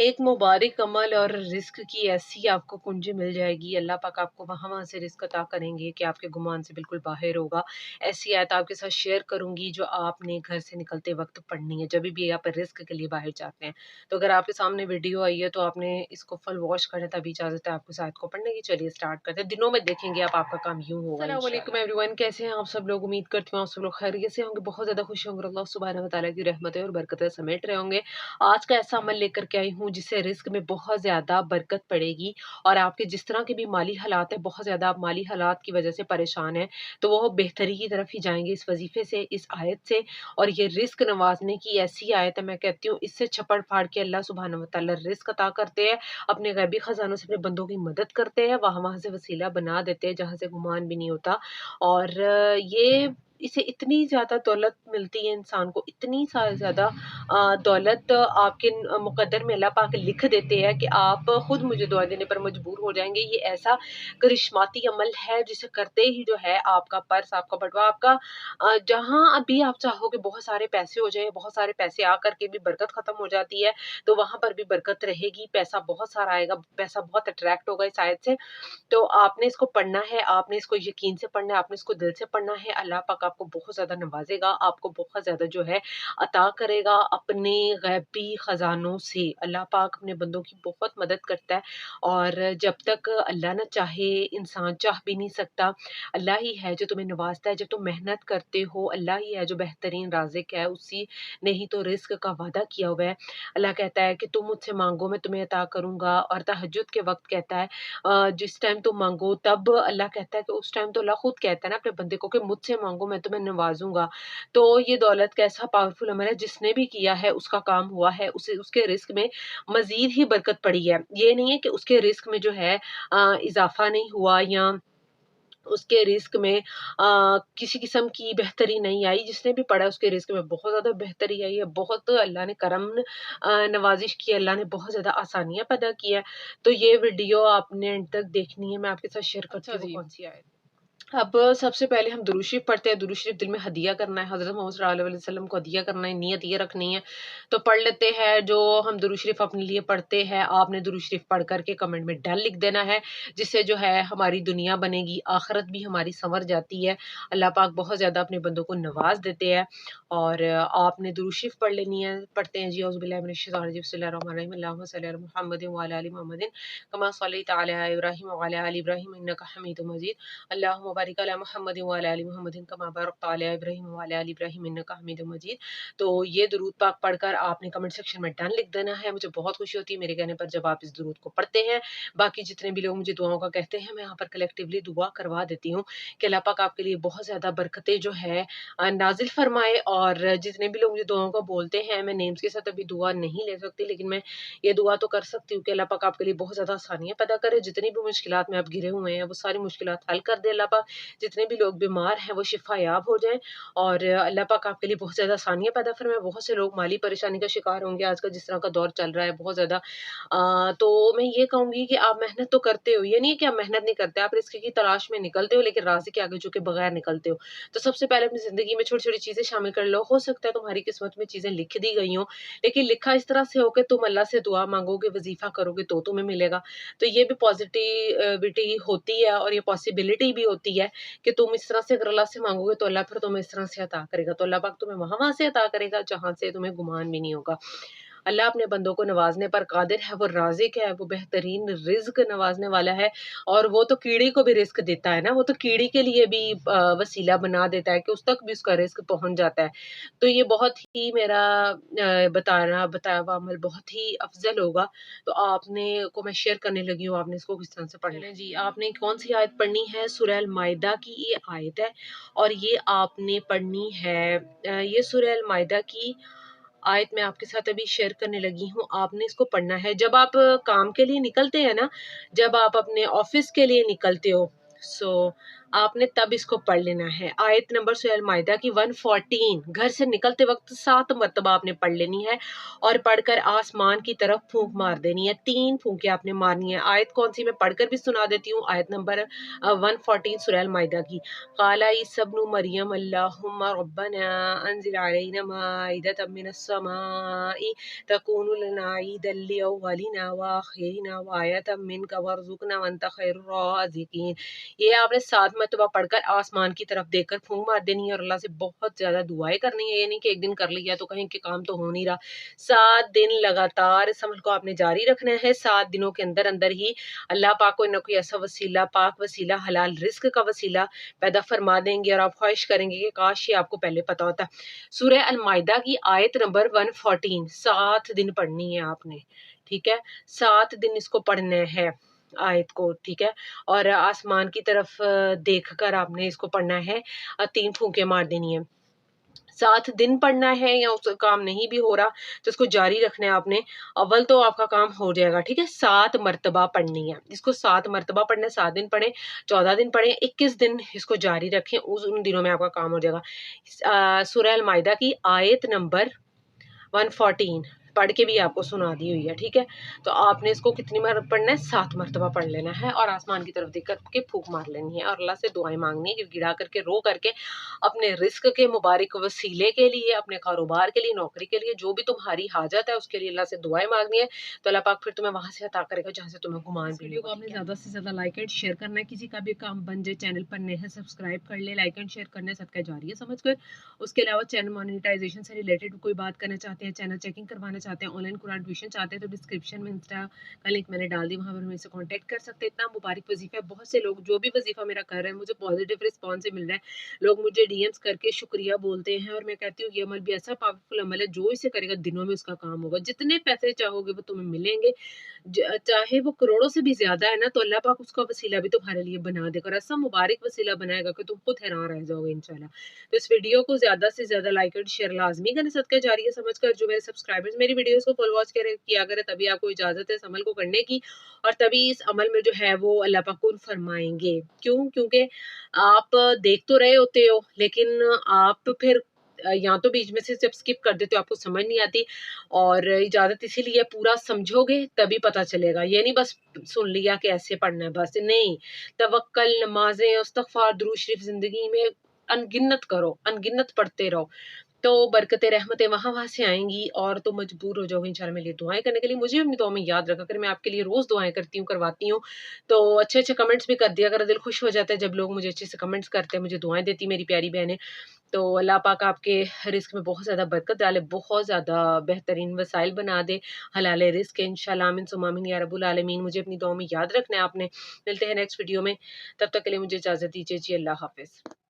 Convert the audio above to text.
एक मुबारक अमल और रिज़्क की ऐसी आपको कुंजी मिल जाएगी, अल्लाह पाक आपको वहाँ-वहाँ से रिज़्क अता करेंगे कि आपके गुमान से बिल्कुल बाहर होगा। ऐसी आयत आपके साथ शेयर करूँगी जो आपने घर से निकलते वक़्त पढ़नी है, जभी भी आप रिज़्क के लिए बाहर जाते हैं। तो अगर आपके सामने वीडियो आई है तो आपने इसको फुल वॉच करना, तभी इजाज़त है आपको इस आयत को पढ़ने की। चलिए स्टार्ट करते हैं, दिनों में देखेंगे आप, आपका काम यूँ होगा इंशाअल्लाह। अस्सलाम वालेकुम एवरीवन, कैसे हैं आप सब लोग? उम्मीद करती हूँ आप सब लोग खैरियत से होंगे, बहुत ज़्यादा खुश होंगे, अल्लाह सुब्हानहू व तआला की रहमतें और बरकतें समेट रहे होंगे। आज का ऐसा अमल लेकर के आई हूँ जिससे रिस्क में बहुत ज़्यादा बरकत पड़ेगी और आपके जिस तरह के भी माली हालात है, बहुत ज़्यादा आप माली हालात की वजह से परेशान हैं, तो वो बेहतरी की तरफ ही जाएँगे इस वज़ीफ़े से, इस आयत से। और ये रिस्क नवाज़ने की ऐसी आयत है, मैं कहती हूँ इससे छपड़-फाड़ के अल्लाह सुब्हानहू व तआला रिस्क अता करते हैं, अपने गैबी ख़ज़ानों से अपने बंदों की मदद करते हैं, वहाँ-वहाँ से वसीला बना देते हैं जहाँ से गुमान भी नहीं होता। और ये इसे इतनी ज़्यादा दौलत मिलती है इंसान को, इतनी ज़्यादा दौलत आपके मुक़द्दर में अल्लाह पाक लिख देते हैं कि आप खुद मुझे दुआ देने पर मजबूर हो जाएँगे। ये ऐसा करिश्माती अमल है जिसे करते ही जो है आपका पर्स, आपका बटुआ, आपका जहाँ भी आप चाहोगे बहुत सारे पैसे हो जाएँ, बहुत सारे पैसे आ कर के भी बरकत ख़त्म हो जाती है, तो वहाँ पर भी बरकत रहेगी, पैसा बहुत सारा आएगा, पैसा बहुत अट्रैक्ट होगा इस आयत से। तो आपने इसको पढ़ना है, आपने इसको यकीन से पढ़ना है, आपने इसको दिल से पढ़ना है। अल्लाह पाक आपको बहुत ज़्यादा नवाज़ेगा, आपको बहुत ज़्यादा जो है अता करेगा अपने गैबी ख़ज़ानों से। अल्लाह पाक अपने बंदों की बहुत मदद करता है और जब तक अल्लाह ना चाहे, इंसान चाह भी नहीं सकता। अल्लाह ही है जो तुम्हें नवाज़ता है, जब तुम मेहनत करते हो, अल्लाह ही है जो बेहतरीन राज़िक है, उसी ने ही तो रिज़्क का वादा किया हुआ है। अल्लाह कहता है कि तुम मुझसे माँगो, मैं तुम्हें अता करूँगा। और तहज्जुद के वक़्त कहता है जिस टाइम तुम माँगो, तब अल्लाह कहता है कि उस टाइम तो अल्लाह खुद कहता है ना अपने बंदे को कि मुझसे माँगो, मैं तुम्हें नवाज़ूँगा। तो ये दौलत का ऐसा पावरफुल अमल है, जिसने भी किया है उसका काम हुआ है, उसे उसके रिज़्क में मज़ीद ही बरकत पड़ी है। ये नहीं है कि उसके रिज़्क में जो है इज़ाफ़ा नहीं हुआ या उसके रिज़्क में किसी किस्म की बेहतरी नहीं आई। जिसने भी पढ़ा है उसके रिज़्क में बहुत ज़्यादा बेहतरी आई है, बहुत अल्लाह ने करम नवाज़िश की है, अल्लाह ने बहुत ज़्यादा आसानियाँ पैदा की है। तो ये वीडियो आपने एंड तक देखनी है, मैं आपके साथ शेयर करती हूँ वो कौन-सी आयत। अब सबसे पहले हम दुरूद शरीफ पढ़ते हैं, दुरूद शरीफ दिल में हदिया करना है, हज़रत मोहम्मद सल्लल्लाहु अलैहि वसल्लम को हदिया करना है, नियत ये रखनी है। तो पढ़ लेते हैं, जो हम दुरूद शरीफ अपने लिए पढ़ते हैं, आपने दुरूद शरीफ पढ़ कर के कमेंट में डन लिख देना है, जिससे जो है हमारी दुनिया बनेगी, आखिरत भी हमारी संवर जाती है। अल्लाह पाक बहुत ज़्यादा अपने बंदों को नवाज़ देते हैं। और आपने दुरूद शरीफ पढ़ लेनी है, पढ़ते हैं जी, औज़ु बिल्लाहि मिनश शैतानिर रजीम, बिस्मिल्लाहिर रहमानिर रहीम, अल्लाहुम्मा सल्लि अला मुहम्मदिन व अला आलि मुहम्मदिन कमा सल्लैता अला इब्राहीम व अला आलि इब्राहीम इन्नका हमीदुम मजीद। अल्लाहुम्मा बारिक अला मुहम्मदिन व अला आलि मुहम्मदिन कमा बारकता अला इब्राहीम व अला आलि इब्राहीम इन्नका हमीदुम मजीद। तो ये दुरूद पाक पढ़कर आपने कमेंट सेक्शन में डन लिख देना है। मुझे बहुत खुशी होती है मेरे कहने पर जब आप इस दुरूद को पढ़ते हैं। बाकी जितने भी लोग मुझे दुआओं का कहते हैं, मैं यहाँ पर कलेक्टिवली दुआ करवा देती हूँ कि अल्लाह पाक आपके लिए बहुत ज़्यादा बरकतें जो है नाज़िल फरमाए। और जितने भी लोग मुझे दुआओं का बोलते हैं, मैं नेम्स के साथ अभी दुआ नहीं ले सकती, लेकिन मैं ये दुआ तो कर सकती हूँ कि अल्लाह पाक आपके लिए बहुत ज़्यादा आसानियाँ पैदा करे। जितनी भी मुश्किलात में आप घिरे हुए हैं, वो सारी मुश्किलात हल कर दे अल्लाह पाक। जितने भी लोग बीमार हैं, वो शिफ़ायाब हो जाएँ और अल्लाह पाक आपके लिए बहुत ज़्यादा आसानियाँ पैदा फरमाए। बहुत से लोग माली परेशानी का शिकार होंगे, आजकल जिस तरह का दौर चल रहा है बहुत ज़्यादा। तो मैं ये कहूँगी कि आप मेहनत तो करते हो, ये नहीं है कि आप मेहनत नहीं करते, आप रिज़्क की तलाश में निकलते हो, लेकिन राज़िक के आगे झुके बगैर निकलते हो। तो सबसे पहले अपनी ज़िंदगी में छोटी-छोटी चीज़ें शामिल कर लो। हो सकता है तुम्हारी किस्मत में चीज़ें लिख दी गई हों, लेकिन लिखा इस तरह से हो कि तुम अल्लाह से दुआ माँगोगे, वज़ीफ़ा करोगे तो तुम्हें मिलेगा। तो ये भी पॉज़िटिविटी होती है और ये पॉसिबिलिटी भी होती है कि तुम इस तरह से अगर अल्लाह से माँगोगे तो अल्लाह फिर तुम्हें इस तरह से अता करेगा। तो अल्लाह पाक तुम्हें वहाँ-वहाँ से अता करेगा जहाँ से तुम्हें गुमान भी नहीं होगा। अल्लाह अपने बंदों को नवाज़ने पर कादिर है, वो राज़िक है, वो बेहतरीन रिज़्क नवाज़ने वाला है। और वो तो कीड़ी को भी रिज़्क देता है ना, वो तो कीड़ी के लिए भी वसीला बना देता है कि उस तक भी उसका रिज़्क पहुँच जाता है। तो ये बहुत ही मेरा बताया हुआ अमल बहुत ही अफ़ज़ल होगा। तो आपने को मैं शेयर करने लगी हूँ, आपने इसको किस तरह से पढ़ना है। जी, आपने कौन-सी आयत पढ़नी है? सूरह अल-माइदा की ये आयत है और ये आपने पढ़नी है ये सूरह अल-माइदा की आयत मैं आपके साथ अभी शेयर करने लगी हूँ, आपने इसको पढ़ना है। जब आप काम के लिए निकलते हैं ना, जब आप अपने ऑफ़िस के लिए निकलते हो, सो आपने तब इसको पढ़ लेना है। आयत नंबर सूरह अल-माइदा की 114 घर से निकलते वक्त 7 मरतबा आपने पढ़ लेनी है और पढ़कर आसमान की तरफ फूंक मार देनी है। 3 फूंकें आपने मारनी है। आयत कौन सी मैं पढ़कर भी सुना देती हूँ। आयत नंबर 114 सूरह अल-माइदा की। क़ाला ईसा इब्नु मरियम अल्लाहुम्मा रब्बना अंज़िल अलैना माइदतम मिनस समाई तकूनु लना ईदन लिअव्वलिना व आखिरिना व आयतम मिनका वरज़ुक़ना व अंता खैरुर राज़िक़ीन। ये आपने 7 मरतबा पढ़कर आसमान की तरफ देखकर फूंक मार देनी है और अल्लाह से बहुत ज्यादा दुआएं करनी है। ये नहीं कि एक दिन कर लिया तो कहीं के काम तो हो नहीं रहा। 7 दिन लगातार इस अमल को आपने जारी रखना है। 7 दिनों के अंदर अंदर ही अल्लाह पाक कोई ना कोई ऐसा वसीला, पाक वसीला, हलाल रिस्क का वसीला पैदा फरमा देंगे और आप ख्वाहिश करेंगे कि काश ये आपको पहले पता होता। सूरह अल माइदा की आयत नंबर 114 7 दिन पढ़नी है आपने, ठीक है। 7 दिन इसको पढ़ना है आयत को, ठीक है। और आसमान की तरफ देखकर आपने इसको पढ़ना है। 3 फूंके मार देनी है। 7 दिन पढ़ना है या उस काम नहीं भी हो रहा तो इसको जारी रखना है आपने। अव्वल तो आपका काम हो जाएगा, ठीक है। 7 मरतबा पढ़नी है इसको, 7 मरतबा पढ़ना है। 7 दिन पढ़ें, 14 दिन पढ़ें, 21 दिन इसको जारी रखें, उन दिनों में आपका काम हो जाएगा। सूरह अल माइदा की आयत नंबर 114 पढ़ के भी आपको सुना दी हुई है, ठीक है। तो आपने इसको कितनी बार पढ़ना है? 7 मरतबा पढ़ लेना है और आसमान की तरफ देख करके फूंक मार लेनी है और अल्लाह से दुआएं मांगनी है, गिड़गिड़ा करके, रो करके, अपने रिस्क के मुबारक वसीले के लिए, अपने कारोबार के लिए, नौकरी के लिए, जो भी तुम्हारी हाजत है उसके लिए अल्लाह से दुआएं मांगनी है। तो अल्लाह पाक फिर तुम्हें वहां से अता करेगा जहाँ से तुम्हें गुमान भी। वीडियो को आपने ज्यादा से ज्यादा लाइक एंड शेयर करना है। किसी का भी काम बन जाए, चैनल पर नए हैं सब्सक्राइब कर ले, लाइक एंड शेयर करने सदका जारी है समझकर। उसके अलावा चैनल मोनेटाइजेशन से रिलेटेड कोई बात करना चाहते हैं, चैनल चेकिंग करवाना चाहते हैं, ऑनलाइन कुरान ट्यूशन चाहते हैं तो डिस्क्रिप्शन में इंस्टा का लिंक मैंने डाल दी, वहाँ पर मेरे से कांटेक्ट कर सकते हैं। इतना मुबारक वजीफा है, बहुत से लोग जो भी वजीफा मेरा कर रहे हैं मुझे पॉजिटिव रिस्पॉन्स मिल रहा है। लोग मुझे डीएम्स करके शुक्रिया बोलते हैं और मैं कहती हूँ ये अमल भी ऐसा पावरफुल अमल है, जो इसे करेगा दिनों में उसका काम होगा। जितने पैसे चाहोगे वो तुम्हें मिलेंगे, चाहे वो करोड़ों से भी ज्यादा है ना, तो अल्लाह पाक उसका वसीला भी तुम्हारे लिए बना देगा और ऐसा मुबारक वसीला बनाएगा कि तुम खुद हैरान रह जाओगे इंशाल्लाह। तो इस वीडियो को ज्यादा से ज्यादा लाइक एंड शेयर लाजमी करने सदका जारी है समझकर। जो मेरे सब्सक्राइबर्स मेरी वीडियोस को फुल वॉच किया करें तभी आपको इजाजत है इस अमल को करने की और तभी इस अमल में जो है वो अल्लाह पाक को फरमाएंगे। क्यों? क्योंकि आप देख तो रहे होते हो लेकिन आप फिर या तो बीच में से जब स्किप कर देते हो आपको समझ नहीं आती, और इजाजत इसीलिए पूरा समझोगे तभी पता चलेगा। ये नहीं बस सुन लिया कि ऐसे पढ़ना है, बस नहीं। तवक्कल, नमाजें, इस्तिग़फ़ार, दुरूद शरीफ जिंदगी में अनगिनत करो, अनगिनत पढ़ते रहो तो बरकतें, रहमतें वहाँ-वहाँ से आएँगी और तुम मजबूर हो जाओगे इंशाल्लाह मेरे लिए दुआएँ करने के लिए। मुझे अपनी दुआ में याद रखा करें, मैं आपके लिए रोज़ दुआएँ करती हूँ, करवाती हूँ। तो अच्छे-अच्छे कमेंट्स भी कर दिया करो, दिल खुश हो जाता है जब लोग मुझे अच्छे से कमेंट्स करते हैं, मुझे दुआएँ देती मेरी प्यारी बहनें। तो अल्लाह पाक आपके रिज़्क में बहुत ज़्यादा बरकत डाले, बहुत ज़्यादा बेहतरीन वसाइल बना दे, हलाल रिज़्क इंशाल्लाह। आमीन सुम्मा आमीन या रब्बुल आलमीन। मुझे अपनी दुआ में याद रखना है आपने। मिलते हैं नेक्स्ट वीडियो में, तब तक के लिए मुझे इजाज़त दीजिए जी, अल्लाह हाफ़िज़।